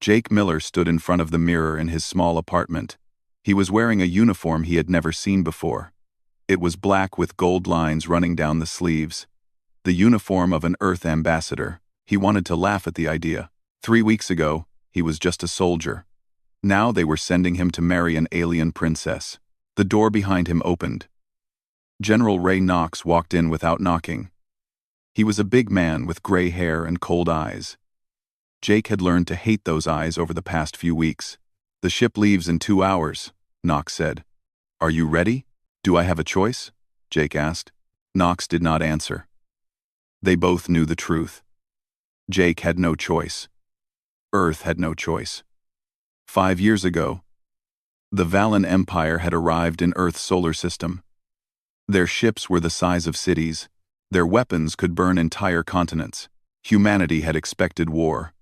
Jake Miller stood in front of the mirror in his small apartment. He was wearing a uniform he had never seen before. It was black with gold lines running down the sleeves. The uniform of an Earth ambassador. He wanted to laugh at the idea. 3 weeks ago, he was just a soldier. Now they were sending him to marry an alien princess. The door behind him opened. General Ray Knox walked in without knocking. He was a big man with gray hair and cold eyes. Jake had learned to hate those eyes over the past few weeks. "The ship leaves in 2 hours," Knox said. "Are you ready? Do I have a choice?" Jake asked. Knox did not answer. They both knew the truth. Jake had no choice. Earth had no choice. 5 years ago, the Valon Empire had arrived in Earth's solar system. Their ships were the size of cities. Their weapons could burn entire continents. Humanity had expected war.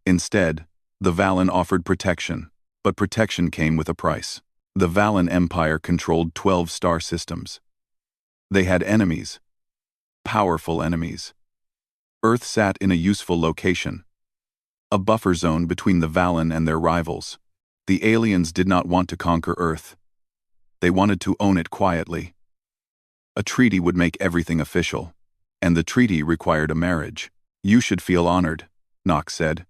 Instead, the Valon offered protection, but protection came with a price. The Valon Empire controlled 12 star systems. They had enemies. Powerful enemies. Earth sat in a useful location. A buffer zone between the Valon and their rivals. The aliens did not want to conquer Earth. They wanted to own it quietly. A treaty would make everything official, and the treaty required a marriage. "You should feel honored," Knox said.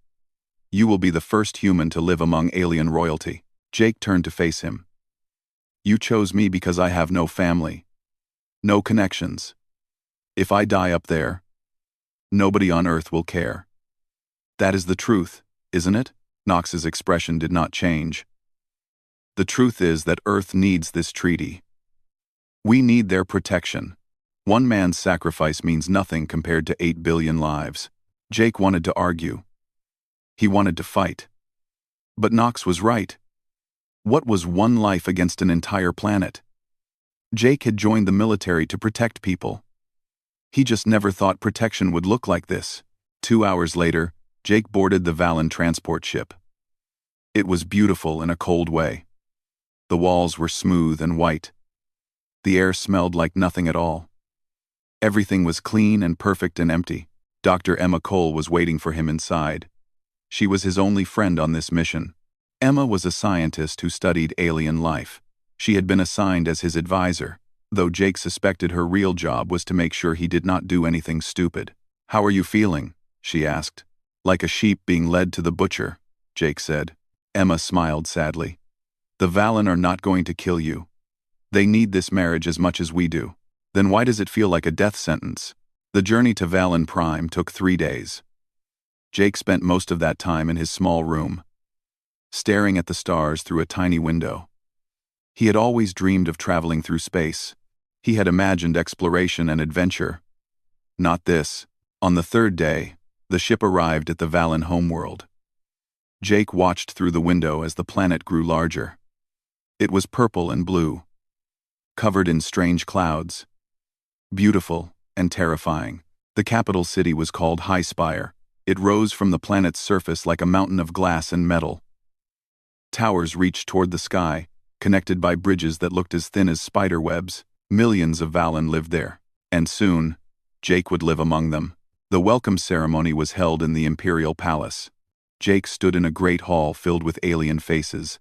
"You will be the first human to live among alien royalty." Jake turned to face him. "You chose me because I have no family. No connections. If I die up there, nobody on Earth will care." "That is the truth, isn't it?" Knox's expression did not change. "The truth is that Earth needs this treaty. We need their protection. One man's sacrifice means nothing compared to 8 billion lives." Jake wanted to argue. He wanted to fight. But Knox was right. What was one life against an entire planet? Jake had joined the military to protect people. He just never thought protection would look like this. 2 hours later, Jake boarded the Valon transport ship. It was beautiful in a cold way. The walls were smooth and white. The air smelled like nothing at all. Everything was clean and perfect and empty. Dr. Emma Cole was waiting for him inside. She was his only friend on this mission. Emma was a scientist who studied alien life. She had been assigned as his advisor, though Jake suspected her real job was to make sure he did not do anything stupid. "How are you feeling?" she asked. "Like a sheep being led to the butcher," Jake said. Emma smiled sadly. "The Valon are not going to kill you. They need this marriage as much as we do." "Then why does it feel like a death sentence?" The journey to Valon Prime took 3 days. Jake spent most of that time in his small room, staring at the stars through a tiny window. He had always dreamed of traveling through space. He had imagined exploration and adventure. Not this. On the 3rd day, the ship arrived at the Valon homeworld. Jake watched through the window as the planet grew larger. It was purple and blue, covered in strange clouds. Beautiful and terrifying. The capital city was called High Spire. It rose from the planet's surface like a mountain of glass and metal. Towers reached toward the sky, connected by bridges that looked as thin as spider webs. Millions of Valon lived there, and soon, Jake would live among them. The welcome ceremony was held in the Imperial Palace. Jake stood in a great hall filled with alien faces.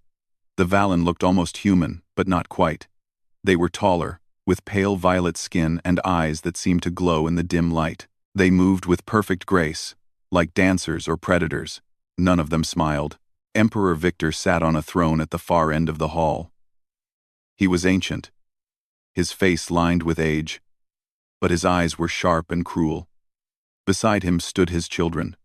The Valon looked almost human, but not quite. They were taller, with pale violet skin and eyes that seemed to glow in the dim light. They moved with perfect grace, like dancers or predators. None of them smiled. Emperor Victor sat on a throne at the far end of the hall. He was ancient, his face lined with age, but his eyes were sharp and cruel. Beside him stood his children.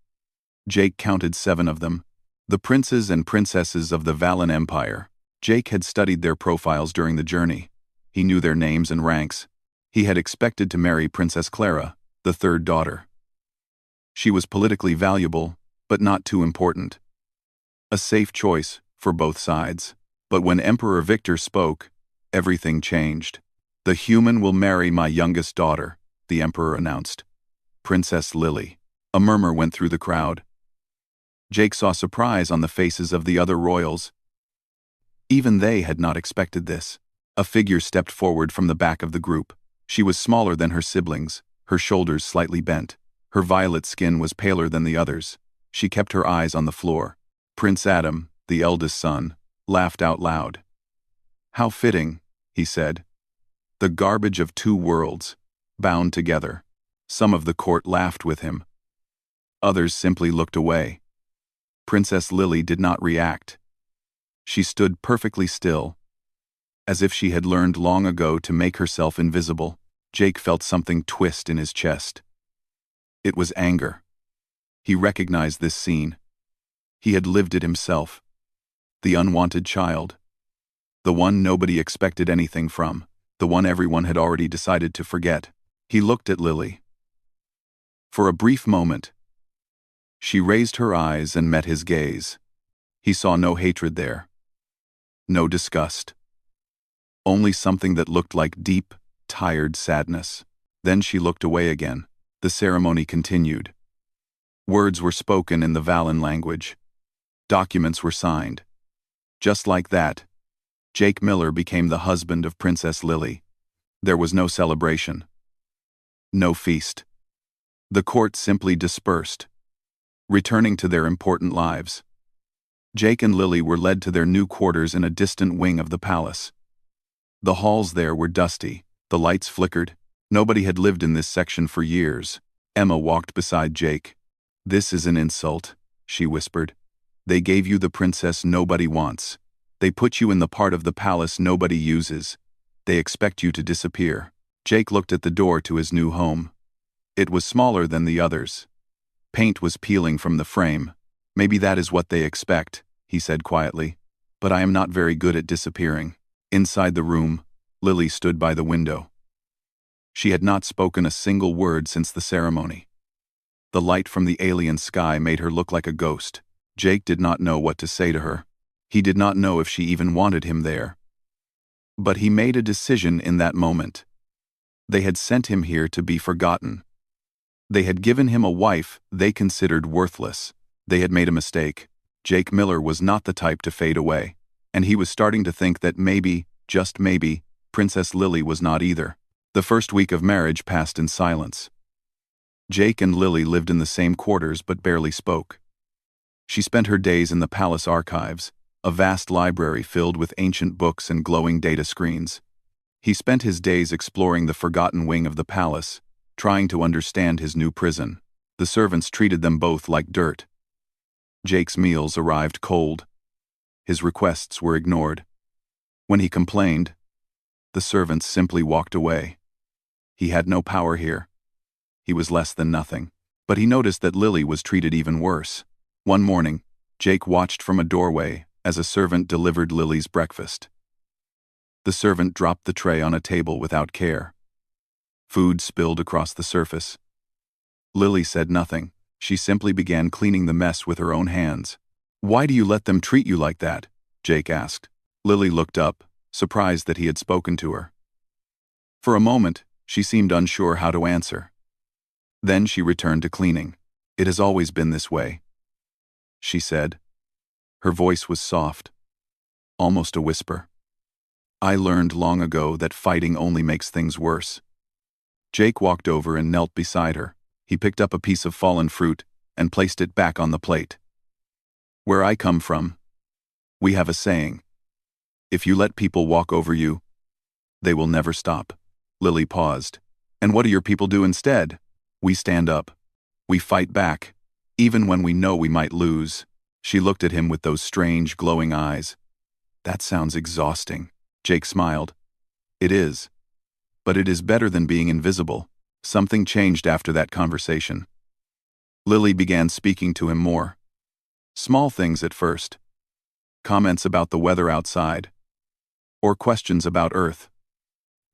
Jake counted 7 of them, the princes and princesses of the Valon Empire. Jake had studied their profiles during the journey. He knew their names and ranks. He had expected to marry Princess Clara, the 3rd daughter. She was politically valuable, but not too important. A safe choice for both sides. But when Emperor Victor spoke, everything changed. "The human will marry my youngest daughter," the Emperor announced. "Princess Lily." A murmur went through the crowd. Jake saw surprise on the faces of the other royals. Even they had not expected this. A figure stepped forward from the back of the group. She was smaller than her siblings, her shoulders slightly bent. Her violet skin was paler than the others. She kept her eyes on the floor. Prince Adam, the eldest son, laughed out loud. "How fitting," he said. "The garbage of two worlds, bound together." Some of the court laughed with him. Others simply looked away. Princess Lily did not react. She stood perfectly still, as if she had learned long ago to make herself invisible. Jake felt something twist in his chest. It was anger. He recognized this scene. He had lived it himself. The unwanted child. The one nobody expected anything from. The one everyone had already decided to forget. He looked at Lily. For a brief moment, she raised her eyes and met his gaze. He saw no hatred there. No disgust. Only something that looked like deep, tired sadness. Then she looked away again. The ceremony continued. Words were spoken in the Valon language. Documents were signed. Just like that, Jake Miller became the husband of Princess Lily. There was no celebration. No feast. The court simply dispersed, returning to their important lives. Jake and Lily were led to their new quarters in a distant wing of the palace. The halls there were dusty, the lights flickered. Nobody had lived in this section for years. Emma walked beside Jake. "This is an insult," she whispered. "They gave you the princess nobody wants. They put you in the part of the palace nobody uses. They expect you to disappear." Jake looked at the door to his new home. It was smaller than the others. Paint was peeling from the frame. "Maybe that is what they expect," he said quietly. "But I am not very good at disappearing." Inside the room, Lily stood by the window. She had not spoken a single word since the ceremony. The light from the alien sky made her look like a ghost. Jake did not know what to say to her. He did not know if she even wanted him there. But he made a decision in that moment. They had sent him here to be forgotten. They had given him a wife they considered worthless. They had made a mistake. Jake Miller was not the type to fade away. And he was starting to think that maybe, just maybe, Princess Lily was not either. The first week of marriage passed in silence. Jake and Lily lived in the same quarters but barely spoke. She spent her days in the palace archives, a vast library filled with ancient books and glowing data screens. He spent his days exploring the forgotten wing of the palace, trying to understand his new prison. The servants treated them both like dirt. Jake's meals arrived cold. His requests were ignored. When he complained, the servants simply walked away. He had no power here. He was less than nothing. But he noticed that Lily was treated even worse. One morning, Jake watched from a doorway as a servant delivered Lily's breakfast. The servant dropped the tray on a table without care. Food spilled across the surface. Lily said nothing. She simply began cleaning the mess with her own hands. "Why do you let them treat you like that?" Jake asked. Lily looked up, surprised that he had spoken to her. For a moment, she seemed unsure how to answer. Then she returned to cleaning. "It has always been this way," she said. Her voice was soft, almost a whisper. "I learned long ago that fighting only makes things worse." Jake walked over and knelt beside her. He picked up a piece of fallen fruit and placed it back on the plate. "Where I come from, we have a saying. If you let people walk over you, they will never stop." Lily paused. "And what do your people do instead?" "We stand up. We fight back, even when we know we might lose." She looked at him with those strange, glowing eyes. "That sounds exhausting." Jake smiled. "It is. But it is better than being invisible." Something changed after that conversation. Lily began speaking to him more. Small things at first. Comments about the weather outside. Or questions about Earth.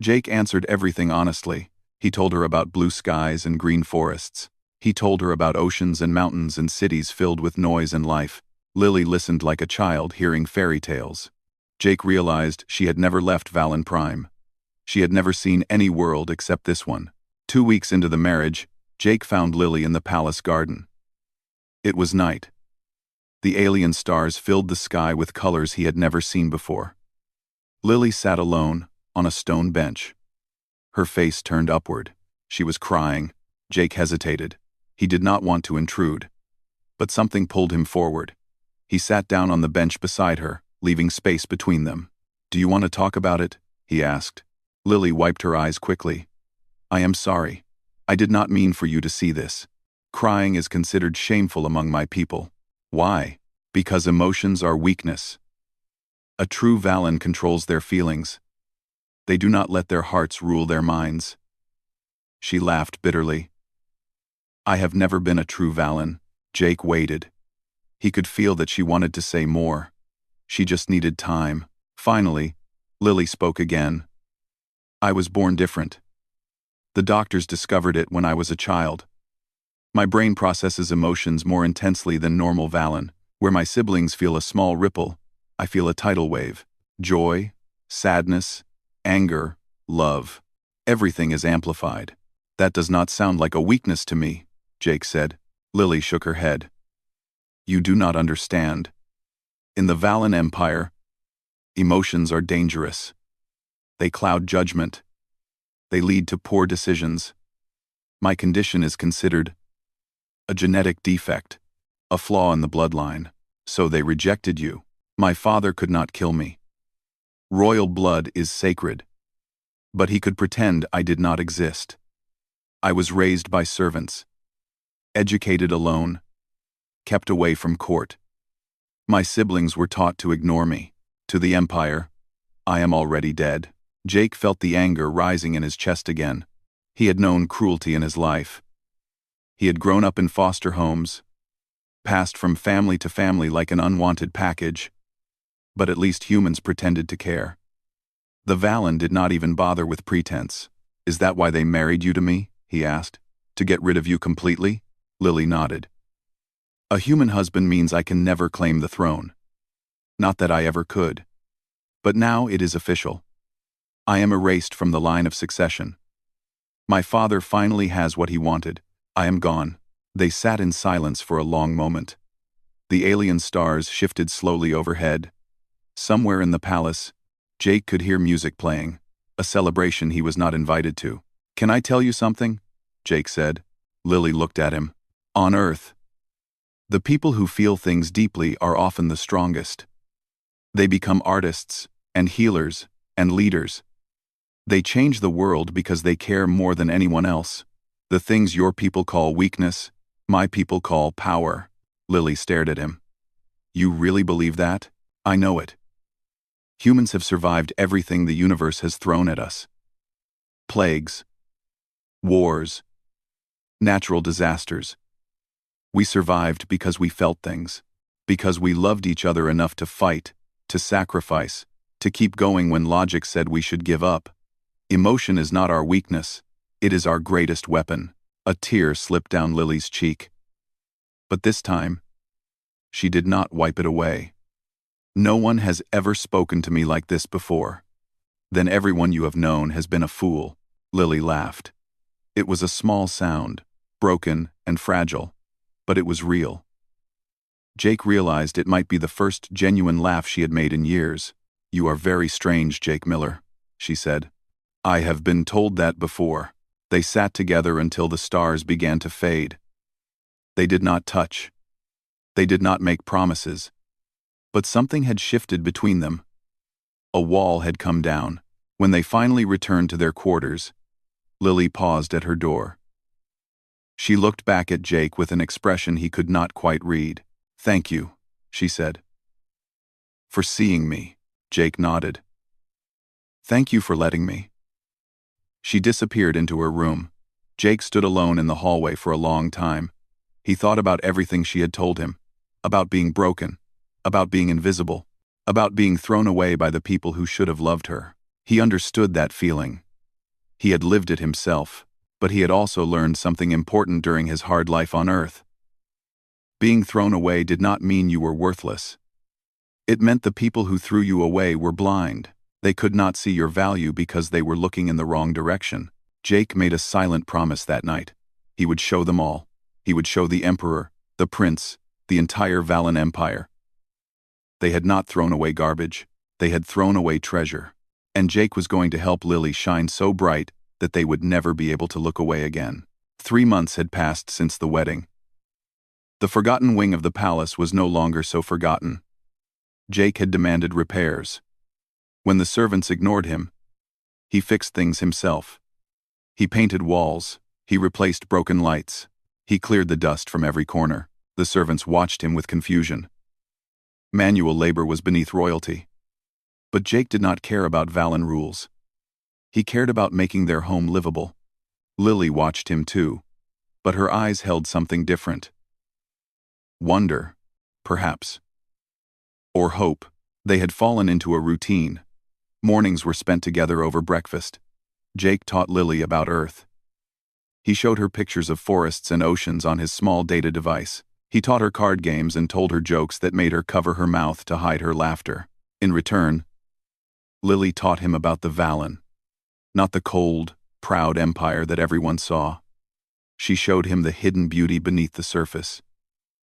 Jake answered everything honestly. He told her about blue skies and green forests. He told her about oceans and mountains and cities filled with noise and life. Lily listened like a child hearing fairy tales. Jake realized she had never left Valon Prime. She had never seen any world except this one. 2 weeks into the marriage, Jake found Lily in the palace garden. It was night. The alien stars filled the sky with colors he had never seen before. Lily sat alone, on a stone bench. Her face turned upward. She was crying. Jake hesitated. He did not want to intrude. But something pulled him forward. He sat down on the bench beside her, leaving space between them. "Do you want to talk about it?" he asked. Lily wiped her eyes quickly. "I am sorry. I did not mean for you to see this. Crying is considered shameful among my people." "Why?" "Because emotions are weakness. A true Valon controls their feelings. They do not let their hearts rule their minds." She laughed bitterly. "I have never been a true Valon." Jake waited. He could feel that she wanted to say more. She just needed time. Finally, Lily spoke again. "I was born different. The doctors discovered it when I was a child. My brain processes emotions more intensely than normal Valon. Where my siblings feel a small ripple, I feel a tidal wave. Joy, sadness, anger, love. Everything is amplified." "That does not sound like a weakness to me," Jake said. Lily shook her head. "You do not understand. In the Valon Empire, emotions are dangerous. They cloud judgment. They lead to poor decisions. My condition is considered a genetic defect, a flaw in the bloodline. So they rejected you. My father could not kill me. Royal blood is sacred. But he could pretend I did not exist. I was raised by servants, educated alone, kept away from court. My siblings were taught to ignore me. To the Empire, I am already dead." Jake felt the anger rising in his chest again. He had known cruelty in his life. He had grown up in foster homes, passed from family to family like an unwanted package. But at least humans pretended to care. The Valon did not even bother with pretense. "Is that why they married you to me?" he asked. "To get rid of you completely?" Lily nodded. "A human husband means I can never claim the throne. Not that I ever could. But now it is official. I am erased from the line of succession. My father finally has what he wanted. I am gone." They sat in silence for a long moment. The alien stars shifted slowly overhead. Somewhere in the palace, Jake could hear music playing, a celebration he was not invited to. "Can I tell you something?" Jake said. Lily looked at him. "On Earth, the people who feel things deeply are often the strongest. They become artists, and healers, and leaders. They change the world because they care more than anyone else. The things your people call weakness, my people call power." Lily stared at him. "You really believe that?" "I know it. Humans have survived everything the universe has thrown at us. Plagues, wars, natural disasters. We survived because we felt things, because we loved each other enough to fight, to sacrifice, to keep going when logic said we should give up. Emotion is not our weakness, it is our greatest weapon." A tear slipped down Lily's cheek. But this time, she did not wipe it away. "No one has ever spoken to me like this before. Then everyone you have known has been a fool." Lily laughed. It was a small sound, broken and fragile, but it was real. Jake realized it might be the first genuine laugh she had made in years. "You are very strange, Jake Miller," she said. "I have been told that before." They sat together until the stars began to fade. They did not touch. They did not make promises. But something had shifted between them. A wall had come down. When they finally returned to their quarters, Lily paused at her door. She looked back at Jake with an expression he could not quite read. "Thank you," she said. "For seeing me," Jake nodded. "Thank you for letting me." She disappeared into her room. Jake stood alone in the hallway for a long time. He thought about everything she had told him, about being broken, about being invisible, about being thrown away by the people who should have loved her. He understood that feeling. He had lived it himself, but he had also learned something important during his hard life on Earth. Being thrown away did not mean you were worthless. It meant the people who threw you away were blind. They could not see your value because they were looking in the wrong direction. Jake made a silent promise that night. He would show them all. He would show the Emperor, the Prince, the entire Valon Empire. They had not thrown away garbage. They had thrown away treasure. And Jake was going to help Lily shine so bright that they would never be able to look away again. 3 months had passed since the wedding. The forgotten wing of the palace was no longer so forgotten. Jake had demanded repairs. When the servants ignored him, he fixed things himself. He painted walls, he replaced broken lights, he cleared the dust from every corner. The servants watched him with confusion. Manual labor was beneath royalty. But Jake did not care about Valon rules. He cared about making their home livable. Lily watched him too, but her eyes held something different. Wonder, perhaps. Or hope. They had fallen into a routine. Mornings were spent together over breakfast. Jake taught Lily about Earth. He showed her pictures of forests and oceans on his small data device. He taught her card games and told her jokes that made her cover her mouth to hide her laughter. In return, Lily taught him about the Valon. Not the cold, proud empire that everyone saw. She showed him the hidden beauty beneath the surface.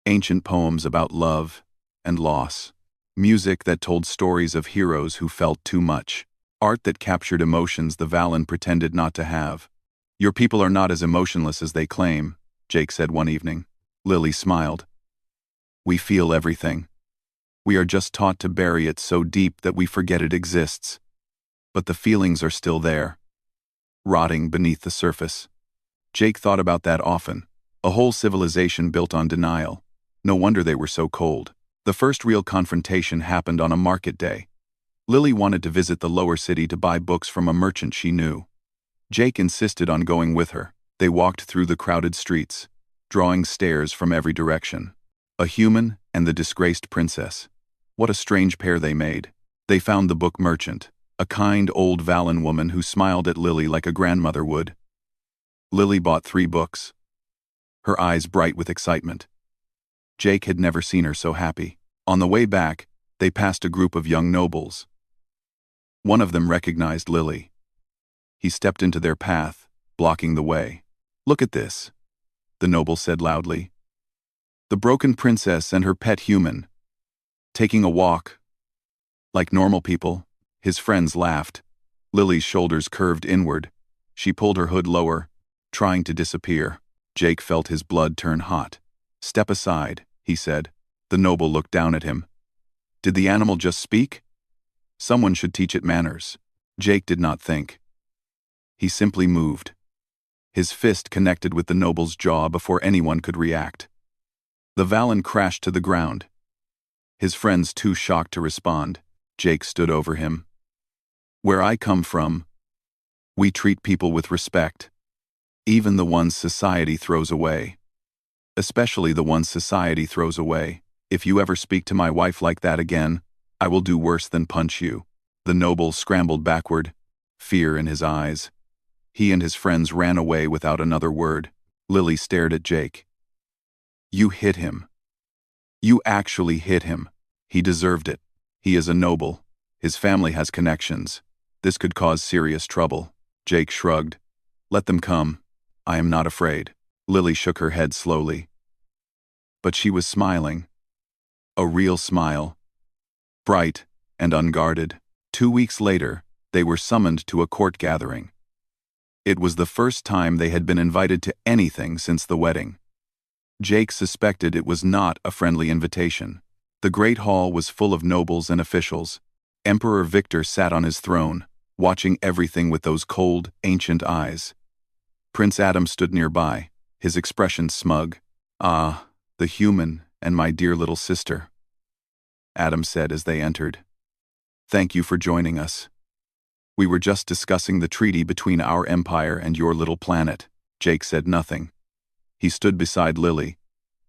Ancient poems about love and loss. Music that told stories of heroes who felt too much. Art that captured emotions the Valon pretended not to have. Your people are not as emotionless as they claim, Jake said one evening. Lily smiled. We feel everything. We are just taught to bury it so deep that we forget it exists. But the feelings are still there, rotting beneath the surface. Jake thought about that often. A whole civilization built on denial. No wonder they were so cold. The first real confrontation happened on a market day. Lily wanted to visit the lower city to buy books from a merchant she knew. Jake insisted on going with her. They walked through the crowded streets, drawing stares from every direction. A human and the disgraced princess. What a strange pair they made. They found the book merchant, a kind old Valon woman who smiled at Lily like a grandmother would. Lily bought 3 books, her eyes bright with excitement. Jake had never seen her so happy. On the way back, they passed a group of young nobles. One of them recognized Lily. He stepped into their path, blocking the way. Look at this, the noble said loudly. The broken princess and her pet human, taking a walk. Like normal people, his friends laughed. Lily's shoulders curved inward. She pulled her hood lower, trying to disappear. Jake felt his blood turn hot. Step aside, he said. The noble looked down at him. Did the animal just speak? Someone should teach it manners. Jake did not think. He simply moved. His fist connected with the noble's jaw before anyone could react. The Valon crashed to the ground. His friends too shocked to respond. Jake stood over him. Where I come from, we treat people with respect. Even the ones society throws away. Especially the ones society throws away. If you ever speak to my wife like that again, I will do worse than punch you. The noble scrambled backward, fear in his eyes. He and his friends ran away without another word. Lily stared at Jake. You hit him. You actually hit him. He deserved it. He is a noble. His family has connections. This could cause serious trouble. Jake shrugged. Let them come. I am not afraid. Lily shook her head slowly. But she was smiling. A real smile. Bright and unguarded. 2 weeks later, they were summoned to a court gathering. It was the first time they had been invited to anything since the wedding. Jake suspected it was not a friendly invitation. The great hall was full of nobles and officials. Emperor Victor sat on his throne, watching everything with those cold, ancient eyes. Prince Adam stood nearby, his expression smug. Ah, the human and my dear little sister, Adam said as they entered. Thank you for joining us. We were just discussing the treaty between our empire and your little planet. Jake said nothing. He stood beside Lily,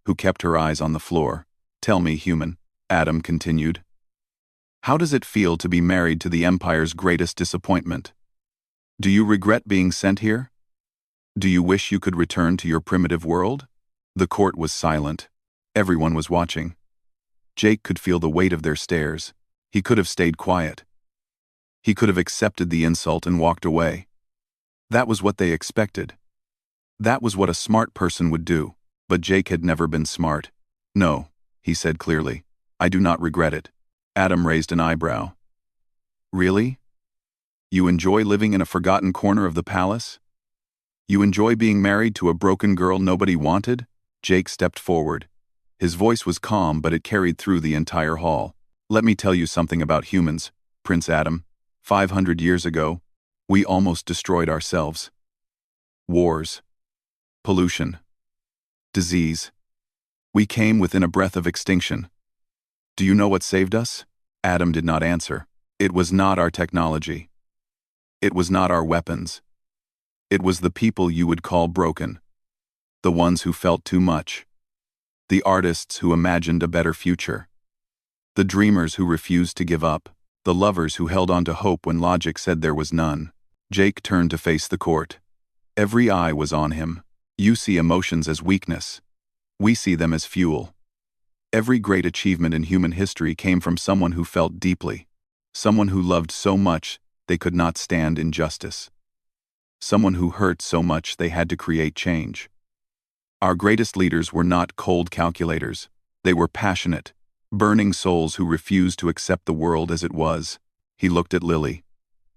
who kept her eyes on the floor. Tell me, human, Adam continued. How does it feel to be married to the Empire's greatest disappointment? Do you regret being sent here? Do you wish you could return to your primitive world? The court was silent. Everyone was watching. Jake could feel the weight of their stares. He could have stayed quiet. He could have accepted the insult and walked away. That was what they expected. That was what a smart person would do. But Jake had never been smart. No, he said clearly. I do not regret it. Adam raised an eyebrow. Really? You enjoy living in a forgotten corner of the palace? You enjoy being married to a broken girl nobody wanted? Jake stepped forward, His voice was calm, but it carried through the entire hall. "Let me tell you something about humans, Prince Adam. 500 years ago, we almost destroyed ourselves. Wars, pollution, disease. We came within a breath of extinction. Do you know what saved us?" Adam did not answer. "It was not our technology. It was not our weapons. It was the people you would call broken. The ones who felt too much. The artists who imagined a better future. The dreamers who refused to give up. The lovers who held on to hope when logic said there was none." Jake turned to face the court. Every eye was on him. "You see emotions as weakness. We see them as fuel. Every great achievement in human history came from someone who felt deeply. Someone who loved so much they could not stand injustice. Someone who hurt so much they had to create change. Our greatest leaders were not cold calculators. They were passionate, burning souls who refused to accept the world as it was." He looked at Lily.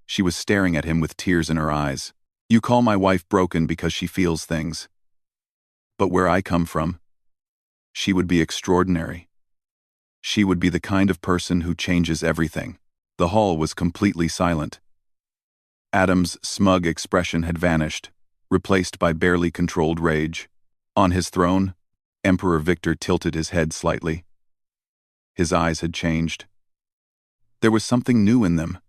She was staring at him with tears in her eyes. "You call my wife broken because she feels things. But where I come from, she would be extraordinary. She would be the kind of person who changes everything." The hall was completely silent. Adam's smug expression had vanished, replaced by barely controlled rage. On his throne, Emperor Victor tilted his head slightly. His eyes had changed. There was something new in them.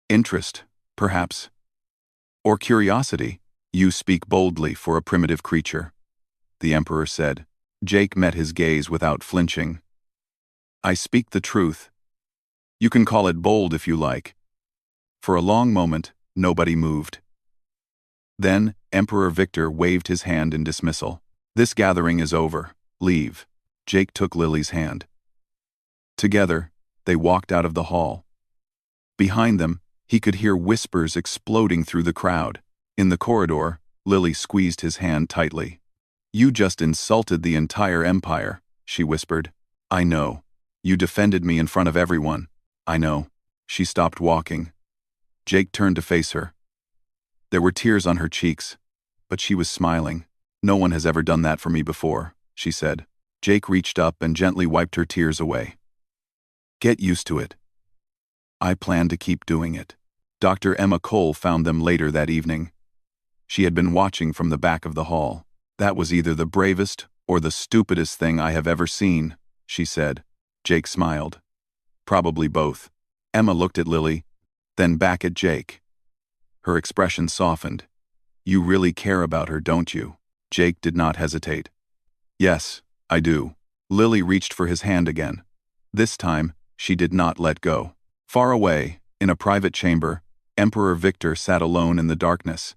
Interest, perhaps. Or curiosity. "You speak boldly for a primitive creature," the Emperor said. Jake met his gaze without flinching. "I speak the truth. You can call it bold if you like." For a long moment, nobody moved. Then, Emperor Victor waved his hand in dismissal. "This gathering is over. Leave." Jake took Lily's hand. Together, they walked out of the hall. Behind them, he could hear whispers exploding through the crowd. In the corridor, Lily squeezed his hand tightly. "You just insulted the entire empire," she whispered. "I know. You defended me in front of everyone. I know." She stopped walking. Jake turned to face her. There were tears on her cheeks, but she was smiling. "No one has ever done that for me before," she said. Jake reached up and gently wiped her tears away. "Get used to it. I plan to keep doing it." Dr. Emma Cole found them later that evening. She had been watching from the back of the hall. "That was either the bravest or the stupidest thing I have ever seen," she said. Jake smiled. "Probably both." Emma looked at Lily, then back at Jake. Her expression softened. "You really care about her, don't you?" Jake did not hesitate. "Yes, I do." Lily reached for his hand again. This time, she did not let go. Far away, in a private chamber, Emperor Victor sat alone in the darkness.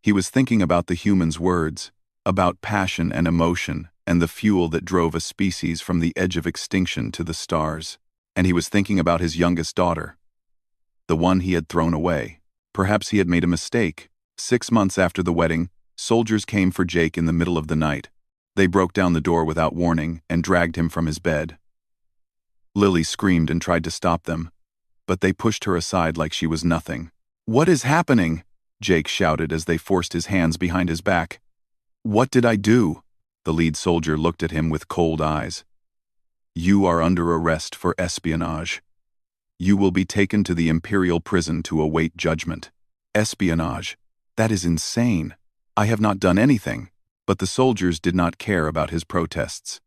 He was thinking about the human's words, about passion and emotion and the fuel that drove a species from the edge of extinction to the stars. And he was thinking about his youngest daughter, the one he had thrown away. Perhaps he had made a mistake. 6 months after the wedding, soldiers came for Jake in the middle of the night. They broke down the door without warning and dragged him from his bed. Lily screamed and tried to stop them, but they pushed her aside like she was nothing. "What is happening?" Jake shouted as they forced his hands behind his back. "What did I do?" The lead soldier looked at him with cold eyes. "You are under arrest for espionage. You will be taken to the Imperial prison to await judgment." Espionage? That is insane. I have not done anything. But the soldiers did not care about his protests.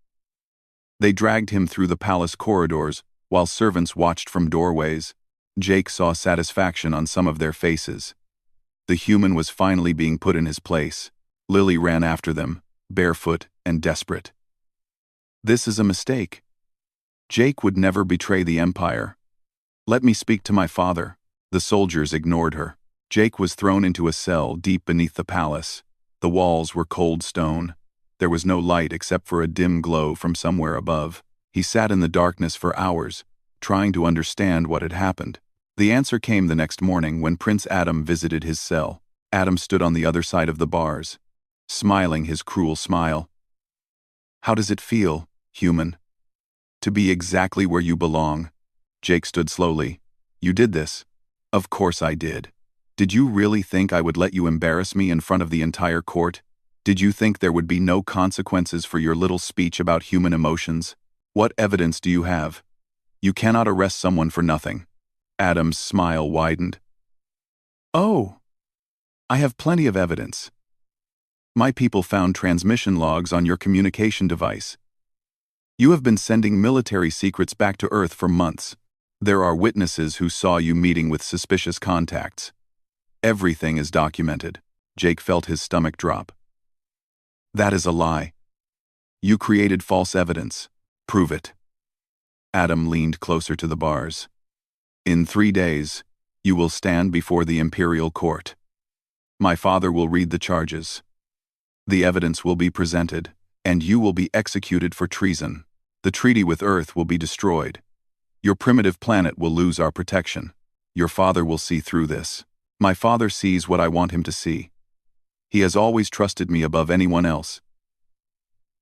They dragged him through the palace corridors, while servants watched from doorways. Jake saw satisfaction on some of their faces. The human was finally being put in his place. Lily ran after them, barefoot and desperate. "This is a mistake. Jake would never betray the Empire. Let me speak to my father." The soldiers ignored her. Jake was thrown into a cell deep beneath the palace. The walls were cold stone. There was no light except for a dim glow from somewhere above. He sat in the darkness for hours, trying to understand what had happened. The answer came the next morning when Prince Adam visited his cell. Adam stood on the other side of the bars, smiling his cruel smile. "How does it feel, human? To be exactly where you belong?" Jake stood slowly. "You did this." "Of course I did. Did you really think I would let you embarrass me in front of the entire court?" Did you think there would be no consequences for your little speech about human emotions? What evidence do you have? You cannot arrest someone for nothing. Adam's smile widened. Oh, I have plenty of evidence. My people found transmission logs on your communication device. You have been sending military secrets back to Earth for months. There are witnesses who saw you meeting with suspicious contacts. Everything is documented. Jake felt his stomach drop. That is a lie. You created false evidence. Prove it. Adam leaned closer to the bars. In 3 days, you will stand before the Imperial Court. My father will read the charges. The evidence will be presented, and you will be executed for treason. The treaty with Earth will be destroyed. Your primitive planet will lose our protection. Your father will see through this. My father sees what I want him to see. He has always trusted me above anyone else.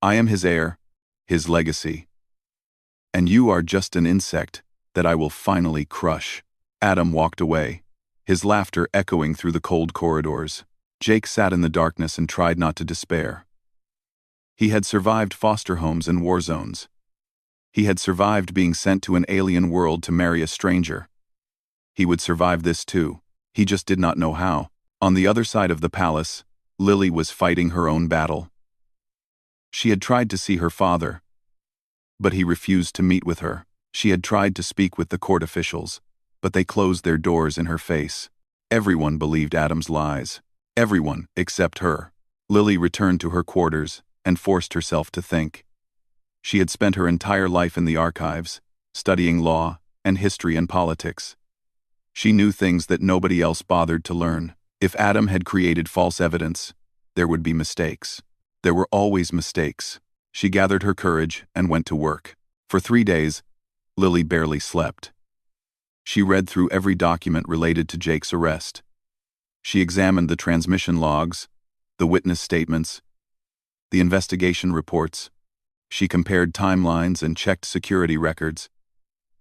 I am his heir, his legacy. And you are just an insect that I will finally crush. Adam walked away, his laughter echoing through the cold corridors. Jake sat in the darkness and tried not to despair. He had survived foster homes and war zones. He had survived being sent to an alien world to marry a stranger. He would survive this too. He just did not know how. On the other side of the palace, Lily was fighting her own battle. She had tried to see her father, but he refused to meet with her. She had tried to speak with the court officials, but they closed their doors in her face. Everyone believed Adam's lies. Everyone except her. Lily returned to her quarters and forced herself to think. She had spent her entire life in the archives, studying law and history and politics. She knew things that nobody else bothered to learn. If Adam had created false evidence, there would be mistakes. There were always mistakes. She gathered her courage and went to work. For 3 days, Lily barely slept. She read through every document related to Jake's arrest. She examined the transmission logs, the witness statements, the investigation reports. She compared timelines and checked security records.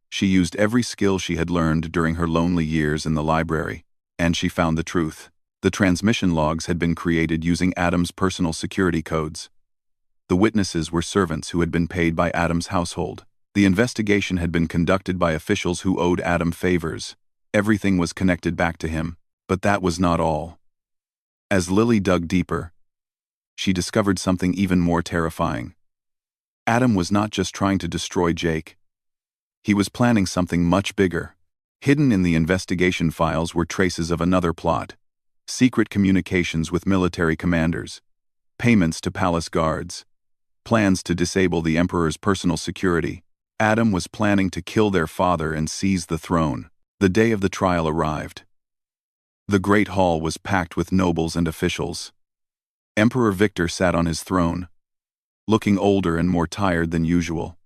She used every skill she had learned during her lonely years in the library, and she found the truth. The transmission logs had been created using Adam's personal security codes. The witnesses were servants who had been paid by Adam's household. The investigation had been conducted by officials who owed Adam favors. Everything was connected back to him, but that was not all. As Lily dug deeper, she discovered something even more terrifying. Adam was not just trying to destroy Jake. He was planning something much bigger. Hidden in the investigation files were traces of another plot. Secret communications with military commanders, payments to palace guards, plans to disable the Emperor's personal security. Adam was planning to kill their father and seize the throne. The day of the trial arrived. The great hall was packed with nobles and officials. Emperor Victor sat on his throne, looking older and more tired than usual.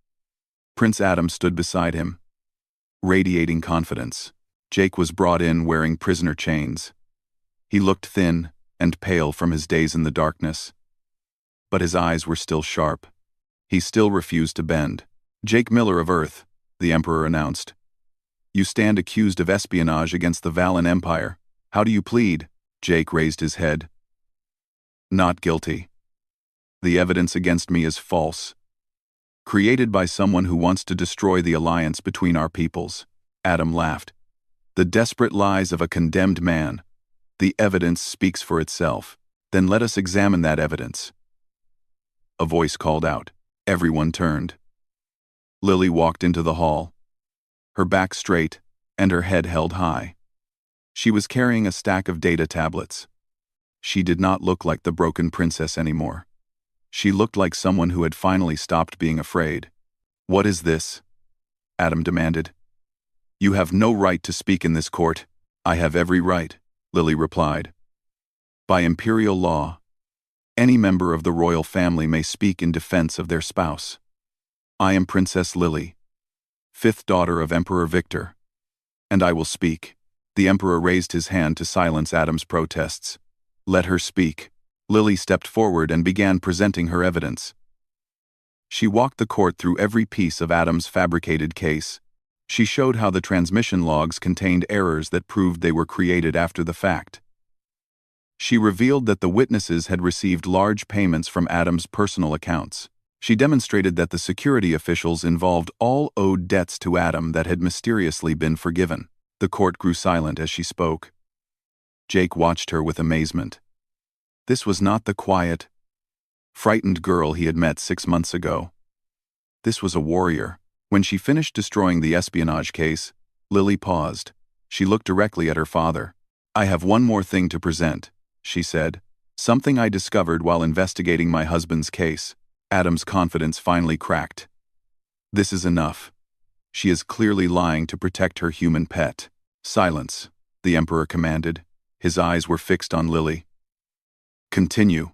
Prince Adam stood beside him, radiating confidence. Jake was brought in wearing prisoner chains. He looked thin and pale from his days in the darkness, but his eyes were still sharp. He still refused to bend. Jake Miller of Earth, the Emperor announced. You stand accused of espionage against the Valon Empire. How do you plead? Jake raised his head. Not guilty. The evidence against me is false. Created by someone who wants to destroy the alliance between our peoples. Adam laughed. The desperate lies of a condemned man. The evidence speaks for itself. Then let us examine that evidence. A voice called out. Everyone turned. Lily walked into the hall, her back straight and her head held high. She was carrying a stack of data tablets. She did not look like the broken princess anymore. She looked like someone who had finally stopped being afraid. What is this? Adam demanded. You have no right to speak in this court. I have every right, Lily replied. By imperial law, any member of the royal family may speak in defense of their spouse. I am Princess Lily, 5th daughter of Emperor Victor, and I will speak. The Emperor raised his hand to silence Adam's protests. Let her speak. Lily stepped forward and began presenting her evidence. She walked the court through every piece of Adam's fabricated case. She showed how the transmission logs contained errors that proved they were created after the fact. She revealed that the witnesses had received large payments from Adam's personal accounts. She demonstrated that the security officials involved all owed debts to Adam that had mysteriously been forgiven. The court grew silent as she spoke. Jake watched her with amazement. This was not the quiet, frightened girl he had met 6 months ago. This was a warrior. When she finished destroying the espionage case, Lily paused. She looked directly at her father. "I have one more thing to present," she said. "Something I discovered while investigating my husband's case." Adam's confidence finally cracked. "This is enough. She is clearly lying to protect her human pet." "Silence," the Emperor commanded. His eyes were fixed on Lily. "Continue."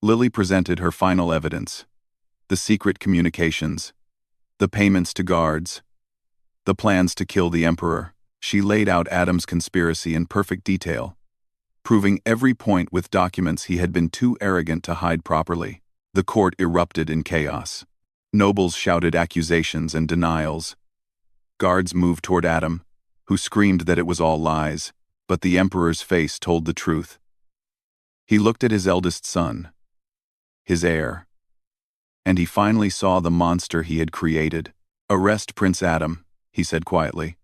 Lily presented her final evidence. The secret communications, the payments to guards, the plans to kill the Emperor. She laid out Adam's conspiracy in perfect detail, proving every point with documents he had been too arrogant to hide properly. The court erupted in chaos. Nobles shouted accusations and denials. Guards moved toward Adam, who screamed that it was all lies, but the Emperor's face told the truth. He looked at his eldest son, his heir, and he finally saw the monster he had created. "Arrest Prince Adam," he said quietly.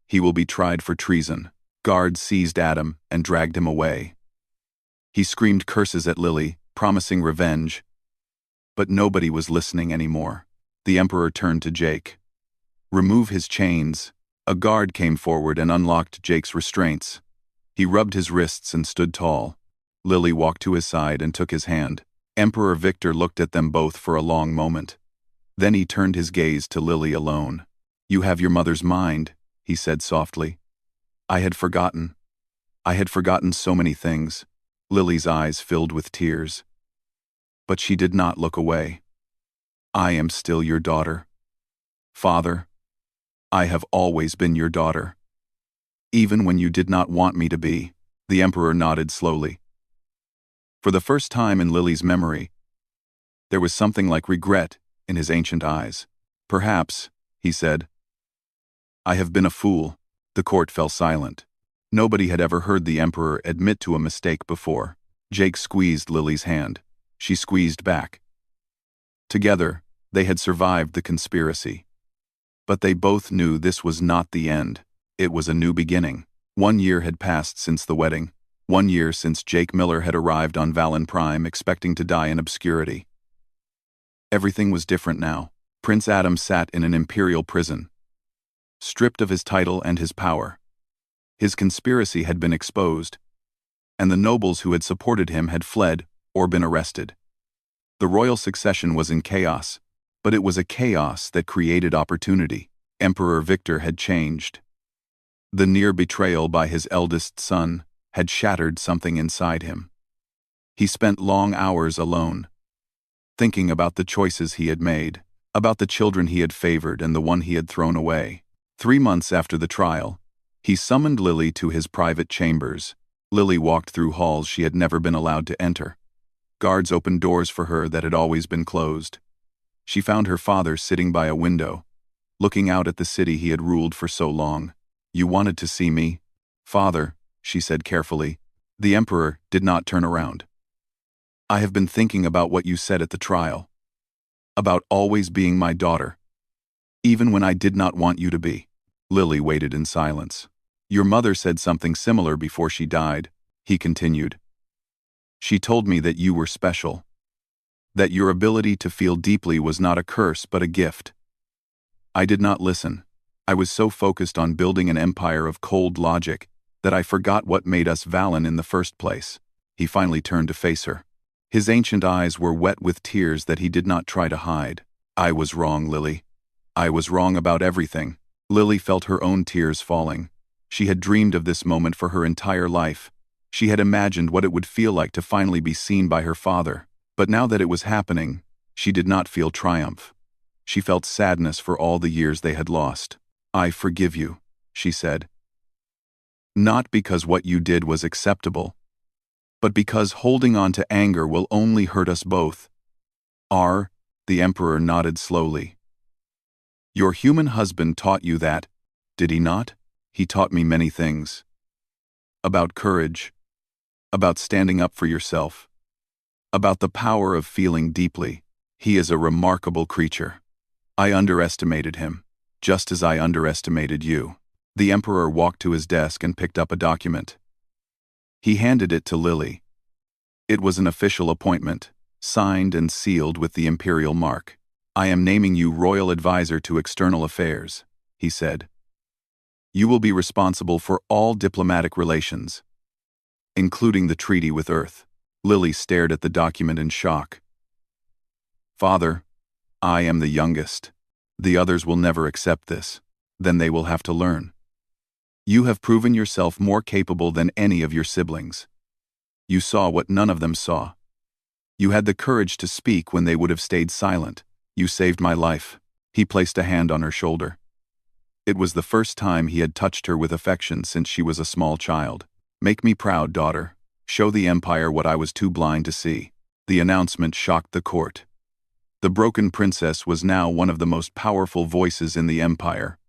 "He will be tried for treason." Guards seized Adam and dragged him away. He screamed curses at Lily, promising revenge. But nobody was listening anymore. The Emperor turned to Jake. "Remove his chains." A guard came forward and unlocked Jake's restraints. He rubbed his wrists and stood tall. Lily walked to his side and took his hand. Emperor Victor looked at them both for a long moment. Then he turned his gaze to Lily alone. "You have your mother's mind," he said softly. "I had forgotten. I had forgotten so many things." Lily's eyes filled with tears. But she did not look away. "I am still your daughter. Father, I have always been your daughter. Even when you did not want me to be." The Emperor nodded slowly. For the first time in Lily's memory, there was something like regret in his ancient eyes. "Perhaps," he said, "I have been a fool." The court fell silent. Nobody had ever heard the Emperor admit to a mistake before. Jake squeezed Lily's hand. She squeezed back. Together, they had survived the conspiracy. But they both knew this was not the end. It was a new beginning. 1 year had passed since the wedding. 1 year since Jake Miller had arrived on Valon Prime expecting to die in obscurity. Everything was different now. Prince Adam sat in an imperial prison, stripped of his title and his power. His conspiracy had been exposed, and the nobles who had supported him had fled or been arrested. The royal succession was in chaos, but it was a chaos that created opportunity. Emperor Victor had changed. The near betrayal by his eldest son had shattered something inside him. He spent long hours alone, thinking about the choices he had made, about the children he had favored and the one he had thrown away. 3 months after the trial, he summoned Lily to his private chambers. Lily walked through halls she had never been allowed to enter. Guards opened doors for her that had always been closed. She found her father sitting by a window, looking out at the city he had ruled for so long. "You wanted to see me, Father," she said carefully. The Emperor did not turn around. "I have been thinking about what you said at the trial. About always being my daughter, even when I did not want you to be." Lily waited in silence. "Your mother said something similar before she died," he continued. "She told me that you were special, that your ability to feel deeply was not a curse but a gift. I did not listen. I was so focused on building an empire of cold logic that I forgot what made us Valon in the first place." He finally turned to face her. His ancient eyes were wet with tears that he did not try to hide. "I was wrong, Lily. I was wrong about everything." Lily felt her own tears falling. She had dreamed of this moment for her entire life. She had imagined what it would feel like to finally be seen by her father. But now that it was happening, she did not feel triumph. She felt sadness for all the years they had lost. "I forgive you," she said. "Not because what you did was acceptable, but because holding on to anger will only hurt us both." The Emperor nodded slowly. "Your human husband taught you that, did he not?" "He taught me many things. About courage, about standing up for yourself, about the power of feeling deeply. He is a remarkable creature. I underestimated him, just as I underestimated you." The Emperor walked to his desk and picked up a document. He handed it to Lily. It was an official appointment, signed and sealed with the imperial mark. "I am naming you Royal Advisor to External Affairs," he said. "You will be responsible for all diplomatic relations, including the treaty with Earth." Lily stared at the document in shock. "Father, I am the youngest. The others will never accept this. Then they will have to learn. You have proven yourself more capable than any of your siblings. You saw what none of them saw. You had the courage to speak when they would have stayed silent. You saved my life." He placed a hand on her shoulder. It was the first time he had touched her with affection since she was a small child. "Make me proud, daughter. Show the Empire what I was too blind to see." The announcement shocked the court. The broken princess was now one of the most powerful voices in the Empire.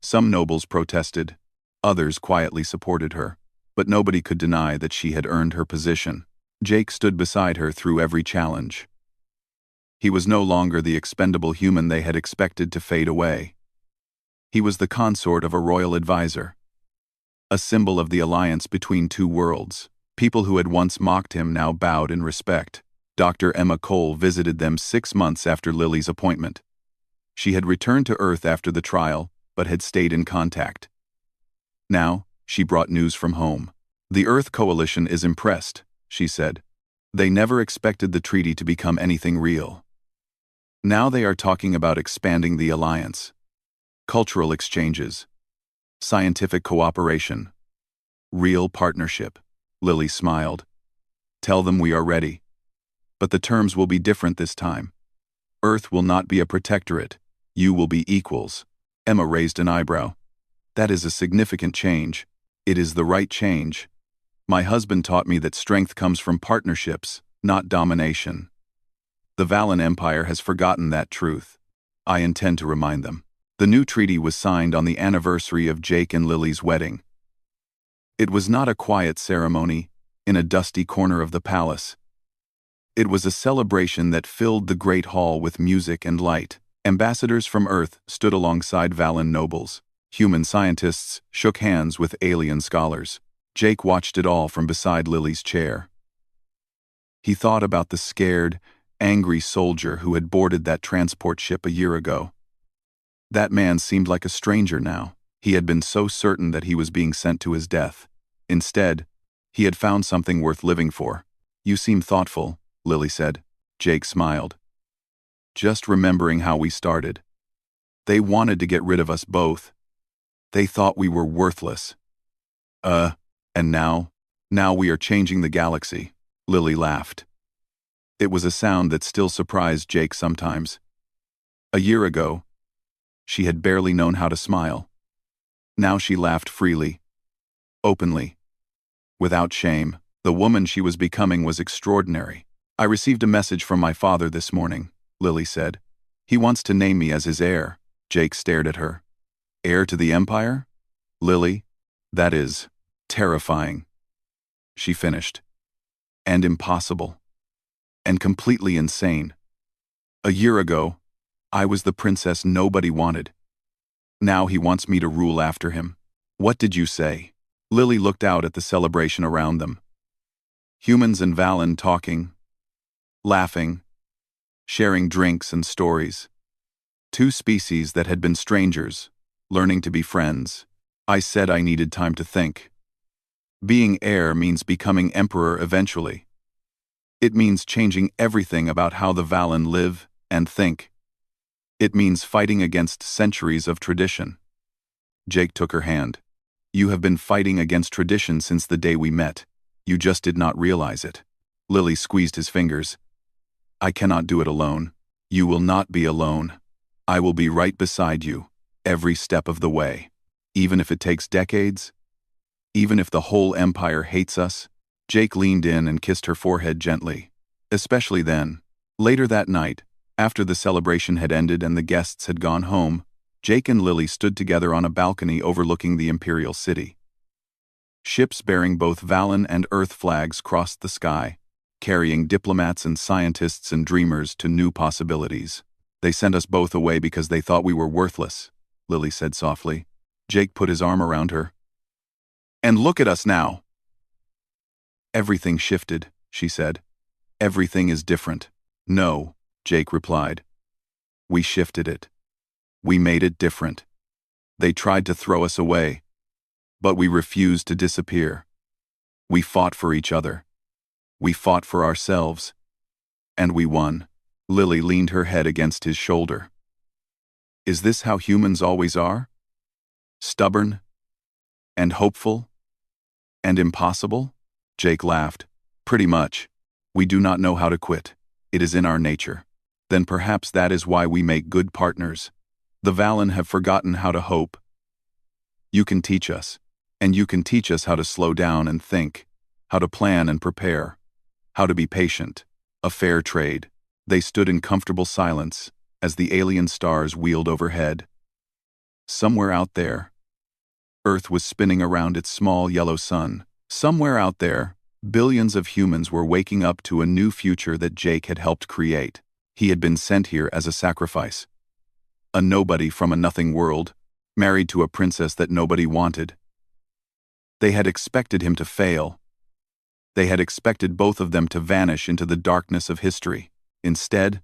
Some nobles protested. Others quietly supported her. But nobody could deny that she had earned her position. Jake stood beside her through every challenge. He was no longer the expendable human they had expected to fade away. He was the consort of a royal advisor. A symbol of the alliance between two worlds. People who had once mocked him now bowed in respect. Dr. Emma Cole visited them 6 months after Lily's appointment. She had returned to Earth after the trial, but had stayed in contact. Now, she brought news from home. "The Earth Coalition is impressed," she said. "They never expected the treaty to become anything real. Now they are talking about expanding the alliance. Cultural exchanges. Scientific cooperation. Real partnership." Lily smiled. "Tell them we are ready. But the terms will be different this time. Earth will not be a protectorate. You will be equals." Emma raised an eyebrow. "That is a significant change. It is the right change. My husband taught me that strength comes from partnerships, not domination. The Valon Empire has forgotten that truth. I intend to remind them." The new treaty was signed on the anniversary of Jake and Lily's wedding. It was not a quiet ceremony, in a dusty corner of the palace. It was a celebration that filled the great hall with music and light. Ambassadors from Earth stood alongside Valon nobles. Human scientists shook hands with alien scholars. Jake watched it all from beside Lily's chair. He thought about the scared, angry soldier who had boarded that transport ship a year ago. That man seemed like a stranger now. He had been so certain that he was being sent to his death. Instead, he had found something worth living for. "You seem thoughtful," Lily said. Jake smiled. "Just remembering how we started. They wanted to get rid of us both. They thought we were worthless. And now we are changing the galaxy." Lily laughed. It was a sound that still surprised Jake sometimes. A year ago, she had barely known how to smile. Now she laughed freely, openly, without shame. The woman she was becoming was extraordinary. "I received a message from my father this morning," Lily said. "He wants to name me as his heir." Jake stared at her. "Heir to the Empire? Lily, that is terrifying," she finished. "And impossible. And completely insane. A year ago, I was the princess nobody wanted. Now he wants me to rule after him." "What did you say?" Lily looked out at the celebration around them. Humans and Valon talking, laughing, sharing drinks and stories. Two species that had been strangers, learning to be friends. "I said I needed time to think. Being heir means becoming emperor eventually. It means changing everything about how the Valon live and think. It means fighting against centuries of tradition." Jake took her hand. "You have been fighting against tradition since the day we met. You just did not realize it." Lily squeezed his fingers. "I cannot do it alone. You will not be alone. I will be right beside you, every step of the way. Even if it takes decades? Even if the whole Empire hates us?" Jake leaned in and kissed her forehead gently. Especially then. Later that night, after the celebration had ended and the guests had gone home, Jake and Lily stood together on a balcony overlooking the imperial city. Ships bearing both Valon and Earth flags crossed the sky, carrying diplomats and scientists and dreamers to new possibilities. They sent us both away because they thought we were worthless, Lily said softly. Jake put his arm around her. And look at us now. Everything shifted, she said. Everything is different. No, Jake replied. We shifted it. We made it different. They tried to throw us away, but we refused to disappear. We fought for each other. We fought for ourselves. And we won. Lily leaned her head against his shoulder. Is this how humans always are? Stubborn? And hopeful? And impossible? Jake laughed. Pretty much. We do not know how to quit. It is in our nature. Then perhaps that is why we make good partners. The Valon have forgotten how to hope. You can teach us. And you can teach us how to slow down and think, how to plan and prepare, how to be patient. A fair trade. They stood in comfortable silence as the alien stars wheeled overhead. Somewhere out there, Earth was spinning around its small yellow sun. Somewhere out there, billions of humans were waking up to a new future that Jake had helped create. He had been sent here as a sacrifice. A nobody from a nothing world, married to a princess that nobody wanted. They had expected him to fail. They had expected both of them to vanish into the darkness of history. Instead,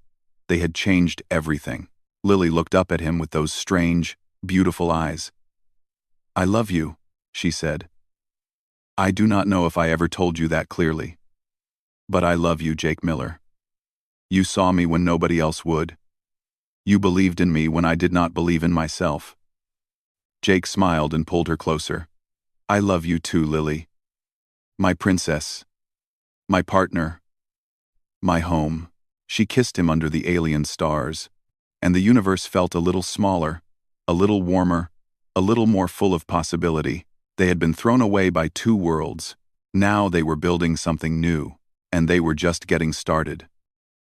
they had changed everything. Lily looked up at him with those strange, beautiful eyes. I love you, she said. I do not know if I ever told you that clearly. But I love you, Jake Miller. You saw me when nobody else would. You believed in me when I did not believe in myself. Jake smiled and pulled her closer. I love you too, Lily. My princess. My partner. My home. She kissed him under the alien stars, and the universe felt a little smaller, a little warmer, a little more full of possibility. They had been thrown away by two worlds. Now they were building something new, and they were just getting started.